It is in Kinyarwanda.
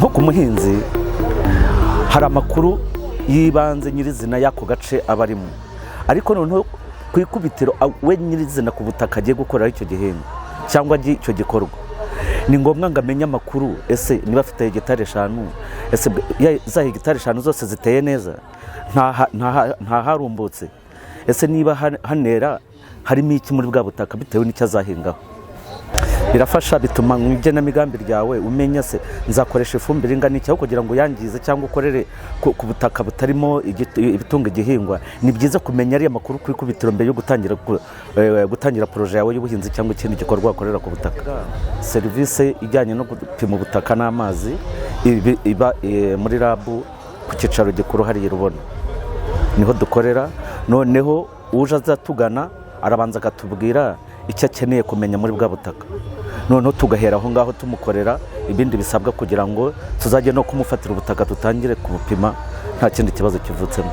nko ku muhinzi hari amakuru yibanze nyirizina y'ako gace aba arimo, ariko noneho ku ikubitiro we nyirizina ku butaka agiye gukorera icyo gihingwa cyangwa icyo gikorwa, ni ngombwa ngo amenye amakuru. Ese niba afite hegitari 5, ese za hegitari 5 zose ziteye neza, nta harumbutse, ese niba hanera harimo iki muri bwa butaka bitewe n'icyo azahingaho. Birafasha, bituma mu igenamigambi ryawe umenya se nzakoresha ifumbire ingana iki, kugira ngo yangize cyangwa ukorere ku butaka butarimo ibitunga igihingwa. Ni byiza kumenya ariya makuru ku ikubitiro mbere yo gutangira projet yawe y'ubuhinzi cyangwa ikindi gikorwa wakorera ku butaka. Serivisi ijyanye no gupima ubutaka n'amazi iba muri lab ku cyicaro gikuru hari Rubona, niho dukorera. Noneho uje azatugana arabanza akatubwira icyo akeneye kumenya muri bwa butaka, noneho tugahera aho ngaho tumukorera ibindi bisabwa kugira ngo tuzajye no kumufatira ubutaka tutangire kubupima nta kindi kibazo kivutsemo.